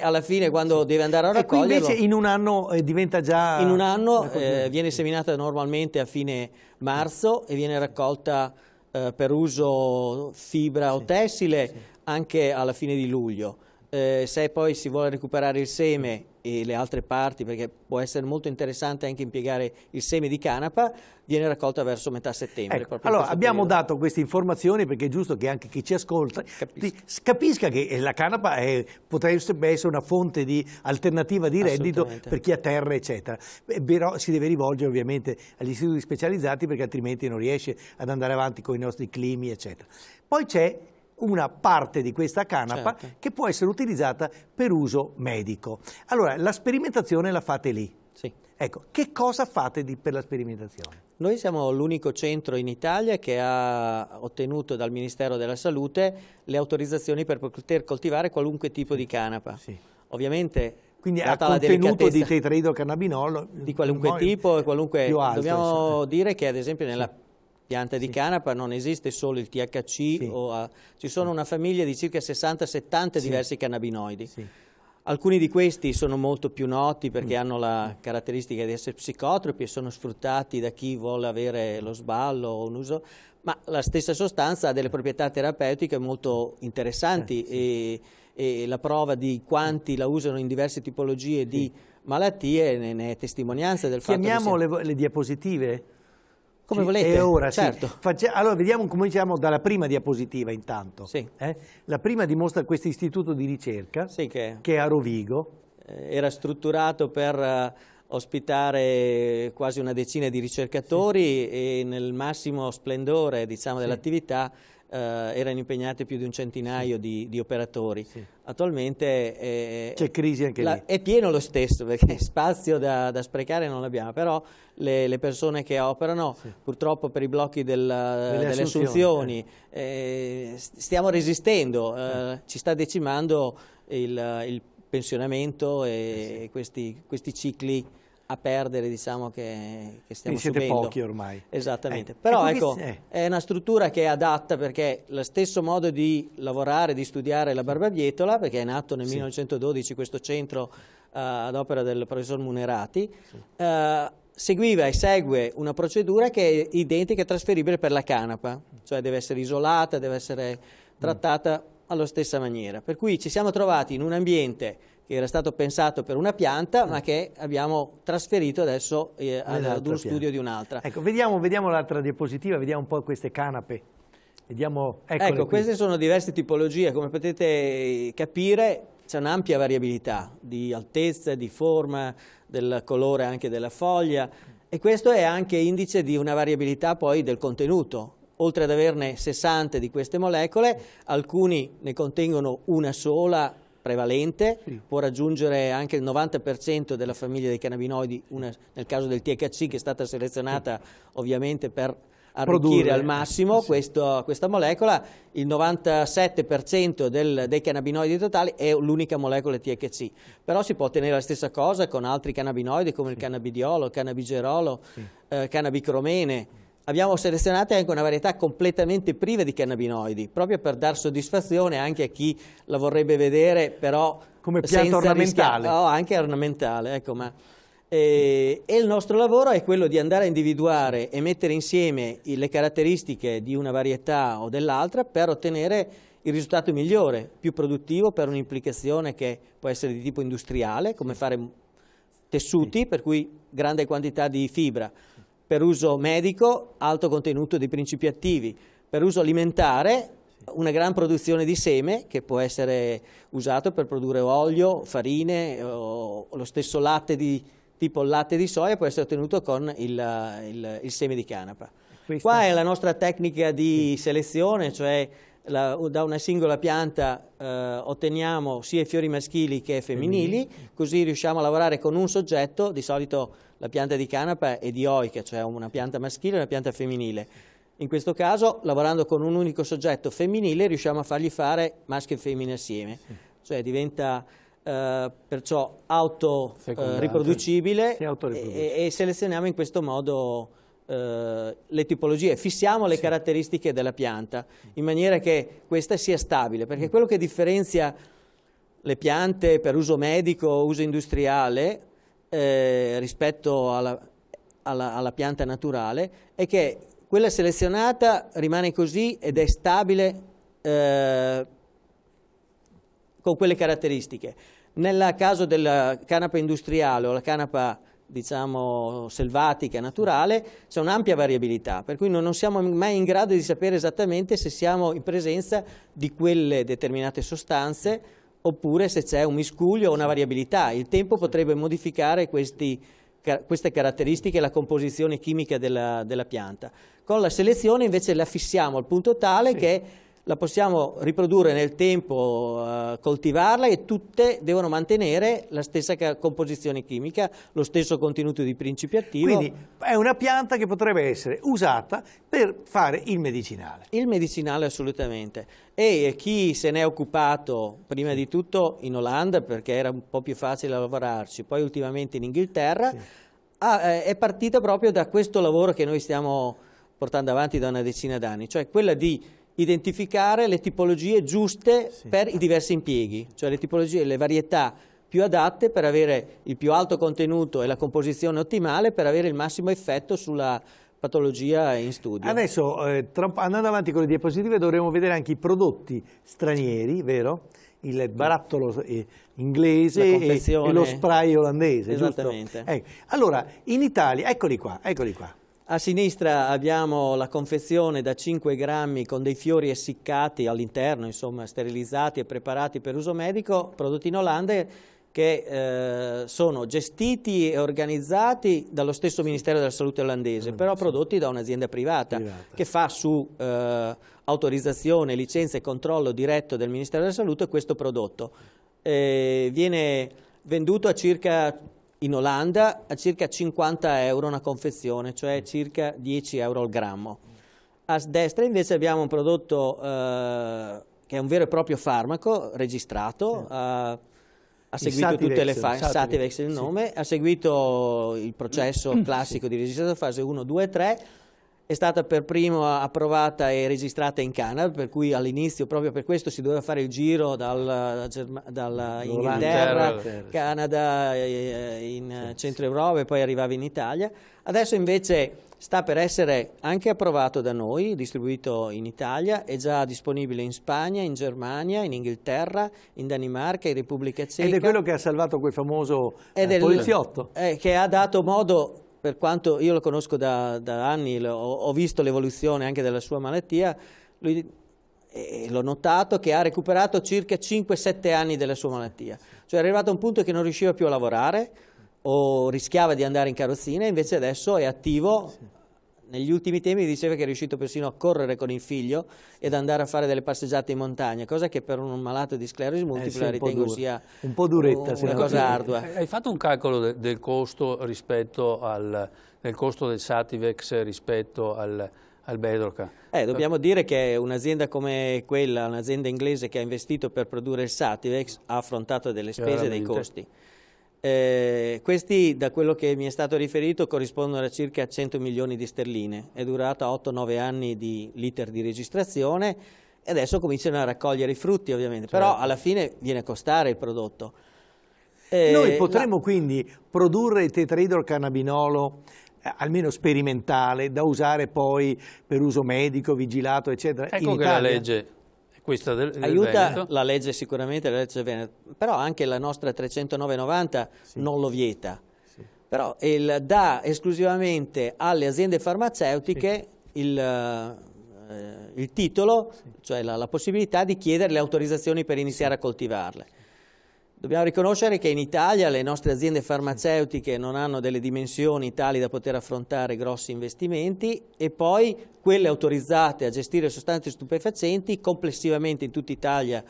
alla fine quando deve andare a raccoglierlo. E qui invece in un anno diventa già... In un anno viene seminata normalmente a fine marzo e viene raccolta per uso fibra o tessile anche alla fine di luglio. Se poi si vuole recuperare il seme e le altre parti, perché può essere molto interessante anche impiegare il seme di canapa, viene raccolta verso metà settembre. Ecco, allora abbiamo dato queste informazioni perché è giusto che anche chi ci ascolta capisca che la canapa potrebbe essere una fonte di alternativa di reddito per chi ha terra, eccetera. Però si deve rivolgere ovviamente agli istituti specializzati, perché altrimenti non riesce ad andare avanti con i nostri climi, eccetera. Poi c'è una parte di questa canapa che può essere utilizzata per uso medico. Allora, la sperimentazione la fate lì. Sì. Ecco, che cosa fate per la sperimentazione? Noi siamo l'unico centro in Italia che ha ottenuto dal Ministero della Salute le autorizzazioni per poter coltivare qualunque tipo di canapa. Ovviamente, quindi ha contenuto di tetraidrocannabinolo di qualunque tipo e qualunque. Più alto, dobbiamo dire che ad esempio nella pianta di canapa non esiste solo il THC, ci sono una famiglia di circa 60-70 diversi cannabinoidi. Alcuni di questi sono molto più noti perché hanno la caratteristica di essere psicotropi e sono sfruttati da chi vuole avere lo sballo o un uso, ma la stessa sostanza ha delle proprietà terapeutiche molto interessanti e la prova di quanti la usano in diverse tipologie di malattie ne è testimonianza del fatto che chiamiamo le diapositive? Come volete, ora, certo. Allora vediamo, cominciamo dalla prima diapositiva intanto. La prima dimostra questo istituto di ricerca che è a Rovigo. Era strutturato per ospitare quasi una decina di ricercatori e nel massimo splendore, diciamo, dell'attività erano impegnati più di un centinaio di operatori. Attualmente c'è crisi anche lì. È pieno lo stesso, perché spazio da sprecare non abbiamo, però le persone che operano purtroppo per i blocchi delle assunzioni stiamo resistendo, ci sta decimando il pensionamento e questi cicli a perdere, diciamo, che stiamo subendo. Siete pochi ormai. Esattamente. Però ecco, è una struttura che è adatta, perché lo stesso modo di lavorare, di studiare la barbabietola, perché è nato nel 1912 questo centro ad opera del professor Munerati, seguiva e segue una procedura che è identica e trasferibile per la canapa, cioè deve essere isolata, deve essere trattata alla stessa maniera. Per cui ci siamo trovati in un ambiente che era stato pensato per una pianta, ma che abbiamo trasferito adesso ad uno studio di un'altra. Ecco, vediamo l'altra diapositiva, vediamo un po' queste canape. Ecco, queste sono diverse tipologie, come potete capire c'è un'ampia variabilità di altezza, di forma, del colore anche della foglia, e questo è anche indice di una variabilità poi del contenuto. Oltre ad averne 60 di queste molecole, alcuni ne contengono una sola, prevalente, può raggiungere anche il 90% della famiglia dei cannabinoidi, nel caso del THC, che è stata selezionata ovviamente per arricchire al massimo questa molecola. Il 97% dei cannabinoidi totali è l'unica molecola THC, però si può ottenere la stessa cosa con altri cannabinoidi come il cannabidiolo, il cannabigerolo, cannabicromene. Abbiamo selezionato anche una varietà completamente priva di cannabinoidi, proprio per dar soddisfazione anche a chi la vorrebbe vedere, però come pianta ornamentale. Anche ornamentale, ecco, e il nostro lavoro è quello di andare a individuare e mettere insieme le caratteristiche di una varietà o dell'altra per ottenere il risultato migliore, più produttivo per un'implicazione che può essere di tipo industriale, come fare tessuti, per cui grande quantità di fibra. Per uso medico, alto contenuto di principi attivi. Per uso alimentare, una gran produzione di seme che può essere usato per produrre olio, farine o lo stesso latte tipo il latte di soia può essere ottenuto con il seme di canapa. Qua è la nostra tecnica di selezione, cioè da una singola pianta otteniamo sia i fiori maschili che femminili, così riusciamo a lavorare con un soggetto. Di solito la pianta di canapa è dioica, cioè una pianta maschile e una pianta femminile. In questo caso, lavorando con un unico soggetto femminile, riusciamo a fargli fare maschio e femmina assieme, cioè diventa perciò autoriproducibile e selezioniamo in questo modo le tipologie, fissiamo le caratteristiche della pianta in maniera che questa sia stabile, perché quello che differenzia le piante per uso medico, uso industriale rispetto alla pianta naturale è che quella selezionata rimane così ed è stabile con quelle caratteristiche. Nel caso della canapa industriale o la canapa diciamo selvatica, naturale, c'è un'ampia variabilità, per cui non siamo mai in grado di sapere esattamente se siamo in presenza di quelle determinate sostanze oppure se c'è un miscuglio o una variabilità. Il tempo potrebbe modificare queste caratteristiche e la composizione chimica della pianta. Con la selezione invece la fissiamo al punto tale che la possiamo riprodurre nel tempo, coltivarla, e tutte devono mantenere la stessa composizione chimica, lo stesso contenuto di principi attivi. Quindi è una pianta che potrebbe essere usata per fare il medicinale. Il medicinale assolutamente. E chi se ne è occupato prima di tutto in Olanda, perché era un po' più facile lavorarci, poi ultimamente in Inghilterra, è partita proprio da questo lavoro che noi stiamo portando avanti da una decina d'anni, cioè quella di identificare le tipologie giuste per i diversi impieghi, cioè le tipologie, le varietà più adatte per avere il più alto contenuto e la composizione ottimale per avere il massimo effetto sulla patologia in studio. Adesso, andando avanti con le diapositive, dovremo vedere anche i prodotti stranieri, vero? Il barattolo inglese e lo spray olandese, esattamente. Giusto? Allora, in Italia, eccoli qua. A sinistra abbiamo la confezione da 5 grammi con dei fiori essiccati all'interno, insomma sterilizzati e preparati per uso medico, prodotti in Olanda, che sono gestiti e organizzati dallo stesso Ministero della Salute olandese, però prodotti da un'azienda privata che fa su autorizzazione, licenza e controllo diretto del Ministero della Salute questo prodotto. Viene venduto in Olanda a circa 50 euro una confezione, cioè circa 10 euro al grammo. A destra invece abbiamo un prodotto che è un vero e proprio farmaco registrato, ha seguito tutte le fasi, Sativex è il nome, ha seguito il processo classico di registrazione fase 1, 2 e 3, è stata per primo approvata e registrata in Canada, per cui all'inizio proprio per questo si doveva fare il giro dalla Inghilterra, Canada, in Centro Europa e poi arrivava in Italia. Adesso invece sta per essere anche approvato da noi, distribuito in Italia, è già disponibile in Spagna, in Germania, in Inghilterra, in Danimarca, in Repubblica Ceca. Ed è quello che ha salvato quel famoso poliziotto. Che ha dato modo, per quanto io lo conosco da anni, ho visto l'evoluzione anche della sua malattia, l'ho notato che ha recuperato circa 5-7 anni della sua malattia. Cioè è arrivato a un punto che non riusciva più a lavorare o rischiava di andare in carrozzina, invece adesso è attivo. Negli ultimi tempi diceva che è riuscito persino a correre con il figlio ed andare a fare delle passeggiate in montagna, cosa che per un malato di sclerosi multipla ritengo sia un po' duretta, una cosa ardua. Hai fatto un calcolo del costo rispetto del costo del Sativex rispetto al Bedrocan. Dobbiamo dire che un'azienda come quella, un'azienda inglese che ha investito per produrre il Sativex, ha affrontato delle spese e dei costi. Questi, da quello che mi è stato riferito, corrispondono a circa 100 milioni di sterline. È durata 8-9 anni di l'iter di registrazione e adesso cominciano a raccogliere i frutti, ovviamente. Certo. Però alla fine viene a costare il prodotto. Noi potremmo quindi produrre il tetraidrocannabinolo almeno sperimentale, da usare poi per uso medico, vigilato, eccetera. Ecco che la legge, questa del aiuta Veneto. La legge sicuramente, la legge Veneto, però anche la nostra 309/90 non lo vieta. Sì. Però dà esclusivamente alle aziende farmaceutiche il titolo, cioè la possibilità di chiedere le autorizzazioni per iniziare a coltivarle. Dobbiamo riconoscere che in Italia le nostre aziende farmaceutiche non hanno delle dimensioni tali da poter affrontare grossi investimenti, e poi quelle autorizzate a gestire sostanze stupefacenti complessivamente in tutta Italia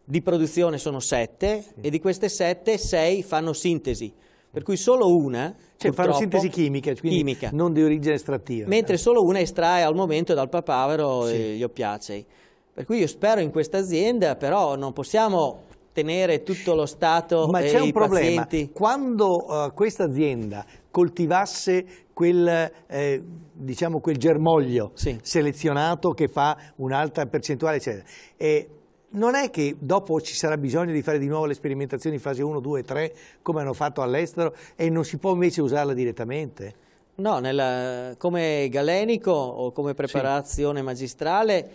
di produzione sono 7, e di queste 7, 6 fanno sintesi, per cui solo una, cioè fanno sintesi chimica, quindi non di origine estrattiva. Mentre solo una estrae al momento dal papavero gli oppiacei. Per cui io spero in questa azienda, però non possiamo tenere tutto lo Stato e i pazienti. Ma c'è un problema: quando questa azienda coltivasse quel germoglio selezionato che fa un'alta percentuale, eccetera, non è che dopo ci sarà bisogno di fare di nuovo le sperimentazioni in fase 1, 2, 3, come hanno fatto all'estero, e non si può invece usarla direttamente? No, come galenico o come preparazione magistrale,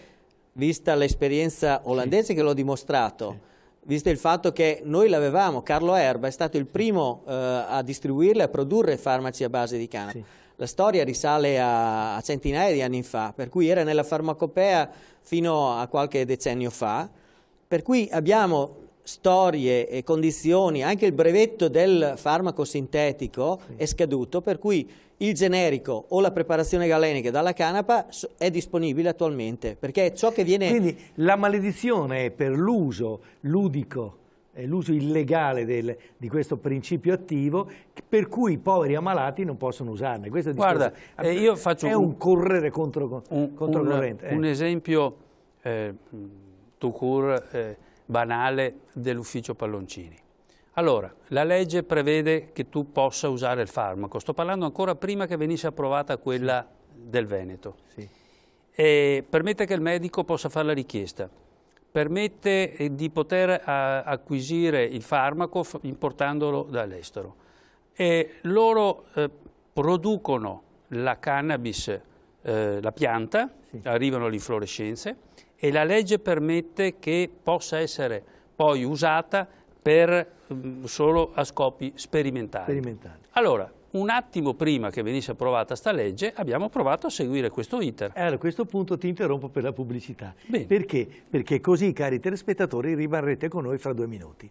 vista l'esperienza olandese che l'ho dimostrato, visto il fatto che noi l'avevamo, Carlo Erba è stato il primo a distribuirle e a produrre farmaci a base di canapa. La storia risale a centinaia di anni fa, per cui era nella farmacopea fino a qualche decennio fa, per cui abbiamo storie e condizioni, anche il brevetto del farmaco sintetico è scaduto, per cui il generico o la preparazione galenica dalla canapa è disponibile attualmente, perché ciò che viene... Quindi la maledizione è per l'uso ludico, l'uso illegale di questo principio attivo, per cui i poveri ammalati non possono usarne. Questo Guarda, io faccio un correre controcorrente. Un esempio tout court, banale dell'ufficio Palloncini. Allora, la legge prevede che tu possa usare il farmaco. Sto parlando ancora prima che venisse approvata quella del Veneto. E permette che il medico possa fare la richiesta. Permette di poter acquisire il farmaco importandolo dall'estero. E loro producono la cannabis, la pianta, arrivano le inflorescenze, e la legge permette che possa essere poi usata solo a scopi sperimentali. Allora, un attimo prima che venisse approvata sta legge, abbiamo provato a seguire questo iter. A questo punto ti interrompo per la pubblicità. Bene. Perché? Perché così, cari telespettatori, rimarrete con noi fra 2 minuti.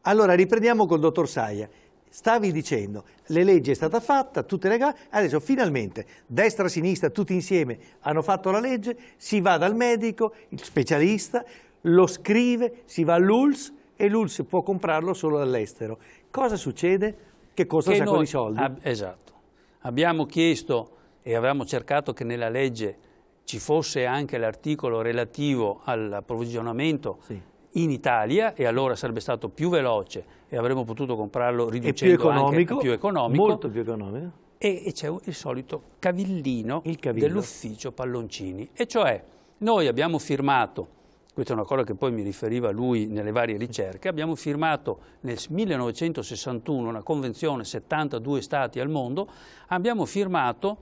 Allora, riprendiamo col dottor Saia. Stavi dicendo, le leggi è stata fatta, tutte le gare, adesso finalmente destra, sinistra, tutti insieme hanno fatto la legge, si va dal medico, il specialista, lo scrive, si va all'ULSS e l'ULSS può comprarlo solo dall'estero. Cosa succede? Che costa un sacco di soldi. Esatto. Abbiamo chiesto e avevamo cercato che nella legge ci fosse anche l'articolo relativo all'approvvigionamento in Italia, e allora sarebbe stato più veloce e avremmo potuto comprarlo riducendo anche più economico. Molto più economico. E c'è il solito cavillino dell'ufficio Palloncini, e cioè noi abbiamo firmato, questa è una cosa che poi mi riferiva lui nelle varie ricerche, abbiamo firmato nel 1961 una convenzione, 72 stati al mondo, abbiamo firmato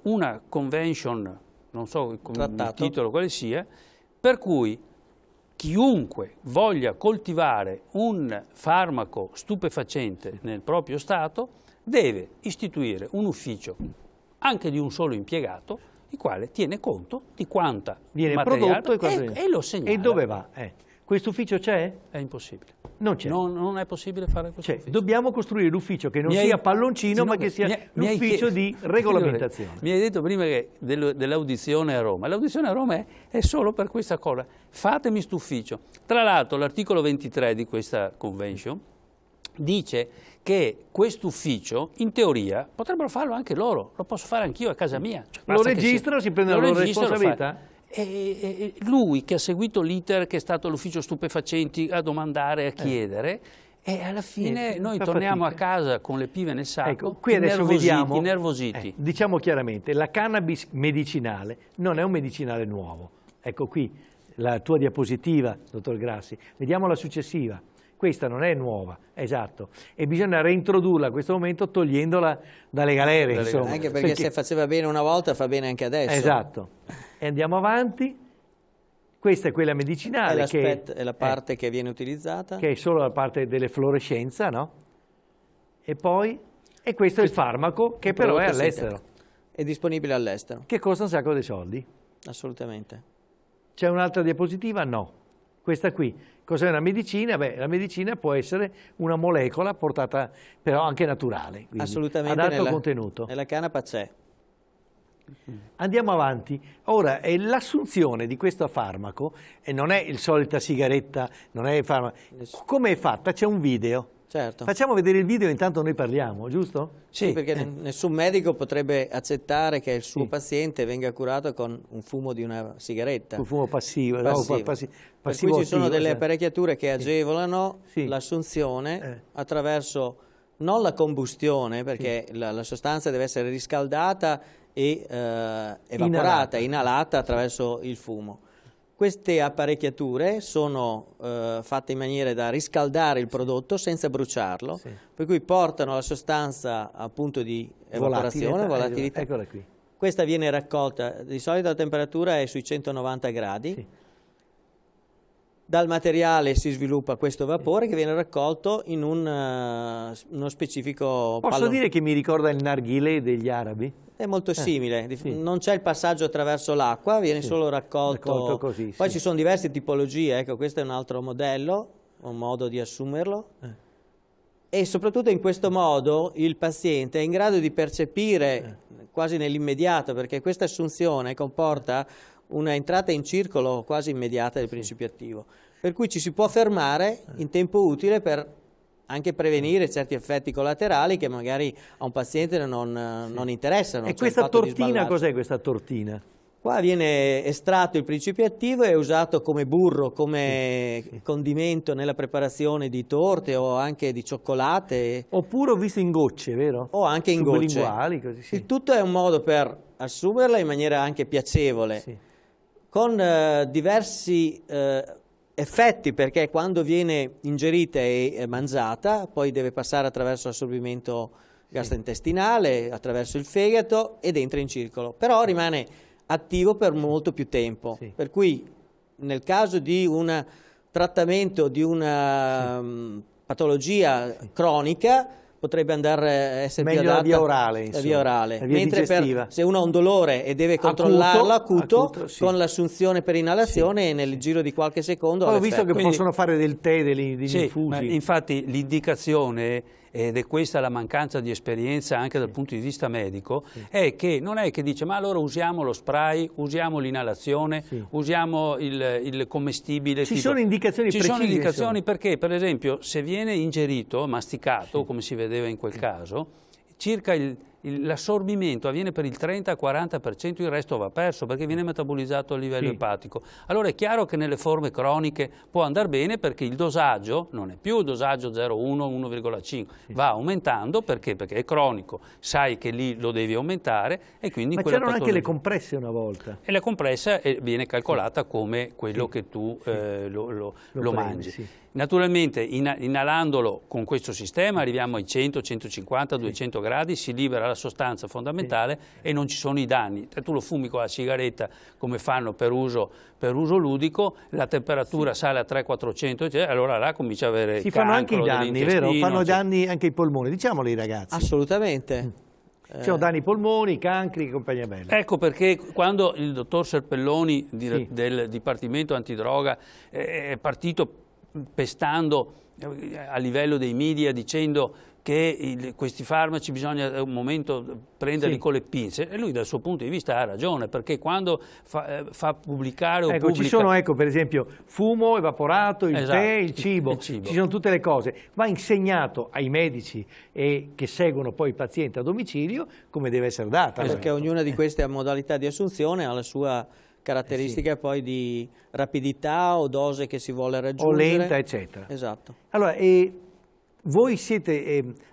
una convention, non so il titolo quale sia, per cui chiunque voglia coltivare un farmaco stupefacente nel proprio Stato deve istituire un ufficio, anche di un solo impiegato, il quale tiene conto di quanta viene materiale prodotto e lo segnala. E dove va? Questo ufficio c'è? È impossibile. Non c'è. Non è possibile fare questo ufficio. Dobbiamo costruire l'ufficio che non sia palloncino, ma che sia l'ufficio di regolamentazione. Mi hai detto prima dell'audizione a Roma. L'audizione a Roma è solo per questa cosa. Fatemi sto ufficio. Tra l'altro l'articolo 23 di questa convention dice che questo ufficio, in teoria, potrebbero farlo anche loro. Lo posso fare anch'io a casa mia. Cioè, lo registrano, si prendono la loro responsabilità? E lui che ha seguito l'iter, che è stato all'ufficio stupefacenti a domandare, a chiedere, e alla fine noi torniamo a casa con le pive nel sacco, ecco, qui adesso vediamo, innervositi. Diciamo chiaramente, la cannabis medicinale non è un medicinale nuovo. Ecco qui la tua diapositiva, dottor Grassi. Vediamo la successiva. Questa non è nuova, esatto, e bisogna reintrodurla a questo momento togliendola dalle galere. Insomma, anche perché se faceva bene una volta fa bene anche adesso. Esatto. E andiamo avanti. Questa è quella medicinale, è la parte che viene utilizzata. Che è solo la parte delle fluorescenza, no? E poi, e questo è il farmaco che però è all'estero. È disponibile all'estero. Che costa un sacco di soldi. Assolutamente. C'è un'altra diapositiva? No. Questa qui. Cos'è una medicina? Beh, la medicina può essere una molecola portata però anche naturale, quindi assolutamente ad alto contenuto. Nella canapa c'è. Andiamo avanti. Ora, l'assunzione di questo farmaco non è il solita sigaretta, non è il farmaco. Come è fatta? C'è un video. Certo. Facciamo vedere il video, intanto noi parliamo, giusto? Sì, perché nessun medico potrebbe accettare che il suo paziente venga curato con un fumo di una sigaretta. Un fumo passivo. Per cui ci sono delle apparecchiature che agevolano l'assunzione attraverso non la combustione, perché la sostanza deve essere riscaldata e evaporata, inalata attraverso il fumo. Queste apparecchiature sono fatte in maniera da riscaldare il prodotto senza bruciarlo, per cui portano la sostanza a punto di evaporazione, volatilità. Eccola qui. Questa viene raccolta, di solito la temperatura è sui 190 gradi. Sì. Dal materiale si sviluppa questo vapore che viene raccolto in uno specifico Posso dire che mi ricorda il narghilè degli arabi? È molto simile, non c'è il passaggio attraverso l'acqua, viene solo raccolto così. Poi ci sono diverse tipologie, ecco, questo è un altro modello, un modo di assumerlo. E soprattutto in questo modo il paziente è in grado di percepire quasi nell'immediato, perché questa assunzione comporta una entrata in circolo quasi immediata del principio attivo, per cui ci si può fermare in tempo utile per anche prevenire certi effetti collaterali che magari a un paziente non interessano. E questa tortina, cos'è questa tortina? Qua viene estratto il principio attivo e è usato come burro, come condimento nella preparazione di torte o anche di cioccolate. Oppure ho visto in gocce, vero? O anche in gocce. Così, il tutto è un modo per assumerla in maniera anche piacevole, con diversi effetti, perché quando viene ingerita e mangiata poi deve passare attraverso l'assorbimento gastrointestinale, attraverso il fegato ed entra in circolo, però rimane attivo per molto più tempo, per cui nel caso di un trattamento di una patologia cronica potrebbe andare a essere meglio più adatta la via orale, insomma, la via orale. La via mentre se uno ha un dolore e deve controllarlo acuto con l'assunzione per inalazione nel giro di qualche secondo. Poi ho visto che possono fare del tè, degli infusi. Infatti l'indicazione, ed è questa la mancanza di esperienza anche dal punto di vista medico, è che non è che dice ma allora usiamo lo spray, usiamo l'inalazione, usiamo il commestibile. Ci sono indicazioni precise. Ci sono indicazioni perché, per esempio, se viene ingerito, masticato, come si vedeva in quel caso, circa l'assorbimento avviene per il 30-40%, il resto va perso perché viene metabolizzato a livello epatico. Allora è chiaro che nelle forme croniche può andare bene perché il dosaggio non è più il dosaggio 0,1, 1,5, va aumentando perché è cronico, sai che lì lo devi aumentare e quindi Ma c'erano anche le compresse una volta. E la compressa viene calcolata come quello che tu lo mangi. Naturalmente inalandolo con questo sistema arriviamo ai 100, 150, 200 gradi, si libera la sostanza fondamentale e non ci sono i danni. Tu lo fumi con la sigaretta come fanno per uso ludico, la temperatura sale a 300-400, allora là comincia a avere si fanno anche i danni, vero? Fanno danni anche ai polmoni, diciamolo ai ragazzi. Assolutamente. Ci sono danni ai polmoni, cancri e compagnia bella. Ecco perché quando il dottor Serpelloni del Dipartimento Antidroga è partito pestando a livello dei media dicendo che questi farmaci bisogna un momento prenderli con le pinze, e lui dal suo punto di vista ha ragione, perché quando fa pubblicare o pubblica... Ci sono, per esempio, fumo, evaporato, il tè, il cibo, ci sono tutte le cose. Va insegnato ai medici che seguono poi i pazienti a domicilio come deve essere data. Perché ognuna di queste modalità di assunzione ha la sua caratteristica poi di rapidità o dose che si vuole raggiungere. O lenta, eccetera. Esatto. Allora, voi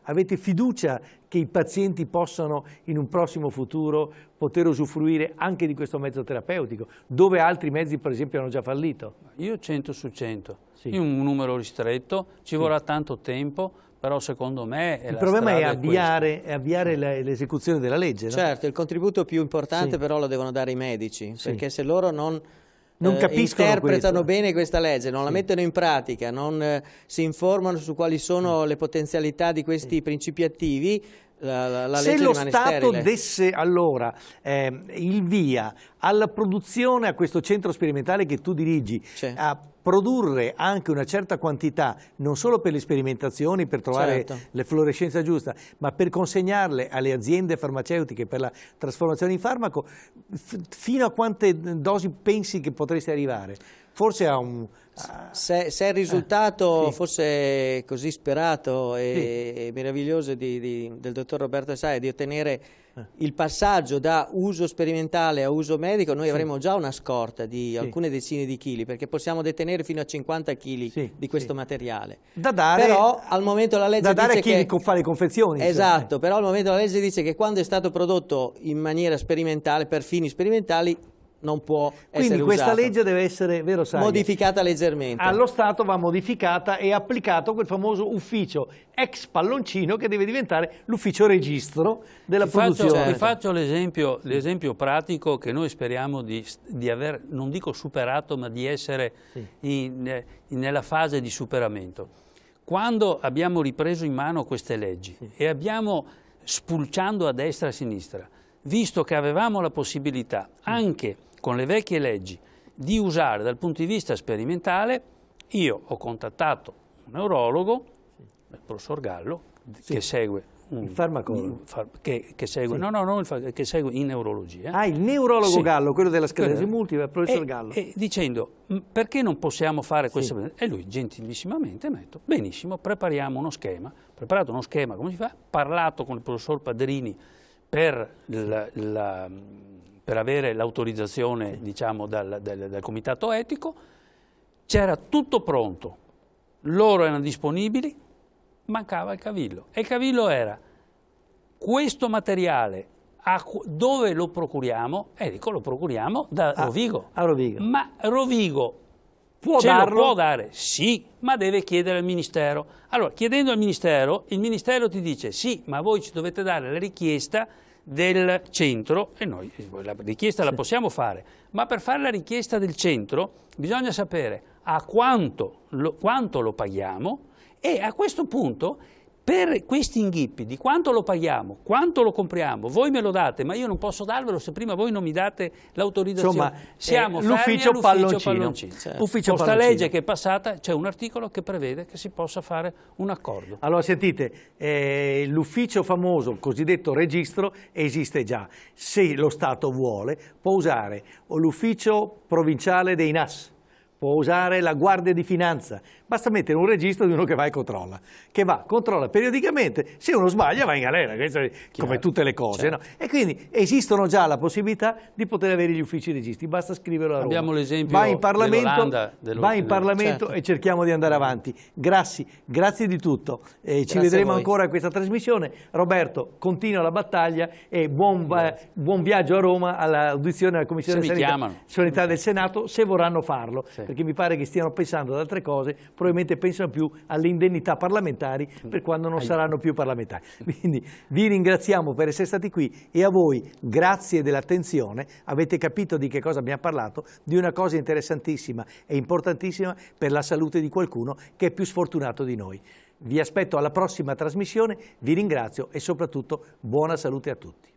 avete fiducia che i pazienti possano in un prossimo futuro poter usufruire anche di questo mezzo terapeutico, dove altri mezzi per esempio hanno già fallito? Io 100 su 100, in un numero ristretto, ci vorrà tanto tempo, però secondo me il problema è avviare l'esecuzione della legge, no? Certo, il contributo più importante però lo devono dare i medici, perché se loro non capiscono interpretano bene questa legge, non la mettono in pratica, non si informano su quali sono le potenzialità di questi principi attivi, la legge rimane sterile. Se lo Stato desse allora il via alla produzione, a questo centro sperimentale che tu dirigi, a produrre anche una certa quantità, non solo per le sperimentazioni, per trovare la fluorescenza giusta, ma per consegnarle alle aziende farmaceutiche per la trasformazione in farmaco, fino a quante dosi pensi che potreste arrivare? Forse a un... Se il risultato fosse così sperato e meraviglioso del dottor Roberto Saia di ottenere il passaggio da uso sperimentale a uso medico, noi avremo già una scorta di alcune decine di chili, perché possiamo detenere fino a 50 kg di questo materiale. Però al momento la legge dice che fa le confezioni. Esatto, però al momento la legge dice che quando è stato prodotto in maniera sperimentale, per fini sperimentali, non può essere usata. Quindi questa legge deve essere, vero Saia, modificata leggermente. Allo Stato va modificata e applicato quel famoso ufficio ex palloncino che deve diventare l'ufficio registro della produzione. Vi faccio l'esempio pratico che noi speriamo di aver, non dico superato, ma di essere nella fase di superamento. Quando abbiamo ripreso in mano queste leggi e abbiamo, spulciando a destra e a sinistra, visto che avevamo la possibilità anche con le vecchie leggi di usare dal punto di vista sperimentale, io ho contattato un neurologo, il professor Gallo, che segue il farmacologo, che segue in neurologia. Il neurologo Gallo, quello della sclerosi multipla, il professor Gallo. Dicendo, perché non possiamo fare questo? E lui gentilissimamente mi ha detto, benissimo, prepariamo uno schema, preparato uno schema, come si fa? Parlato con il professor Padrini per avere l'autorizzazione diciamo, dal comitato etico, c'era tutto pronto, loro erano disponibili, mancava il cavillo. E il cavillo era questo materiale, dove lo procuriamo? E dico, lo procuriamo da Rovigo. A Rovigo. Ma Rovigo può lo può dare? Sì, ma deve chiedere al Ministero. Allora, chiedendo al Ministero, il Ministero ti dice sì, ma voi ci dovete dare la richiesta del centro, e noi la richiesta la possiamo fare, ma per fare la richiesta del centro bisogna sapere a quanto lo paghiamo, e a questo punto per questi inghippi di quanto lo paghiamo, quanto lo compriamo, voi me lo date, ma io non posso darvelo se prima voi non mi date l'autorizzazione. Insomma, siamo l'ufficio palloncino. Con questa legge che è passata c'è un articolo che prevede che si possa fare un accordo. Allora sentite, l'ufficio famoso, cosiddetto registro, esiste già. Se lo Stato vuole può usare l'ufficio provinciale dei NAS, può usare la Guardia di Finanza, basta mettere un registro di uno che va e controlla, controlla periodicamente, se uno sbaglia va in galera, come tutte le cose. No? E quindi esistono già la possibilità di poter avere gli uffici registri, basta scriverlo a Roma. Abbiamo l'esempio vai in Parlamento e cerchiamo di andare avanti. Grazie di tutto, ci vedremo ancora a questa trasmissione. Roberto, continua la battaglia e buon viaggio a Roma all'audizione della Commissione Sanità del Senato, se vorranno farlo, perché mi pare che stiano pensando ad altre cose, probabilmente pensano più alle indennità parlamentari per quando non saranno più parlamentari. Quindi vi ringraziamo per essere stati qui e a voi grazie dell'attenzione, avete capito di che cosa abbiamo parlato, di una cosa interessantissima e importantissima per la salute di qualcuno che è più sfortunato di noi. Vi aspetto alla prossima trasmissione, vi ringrazio e soprattutto buona salute a tutti.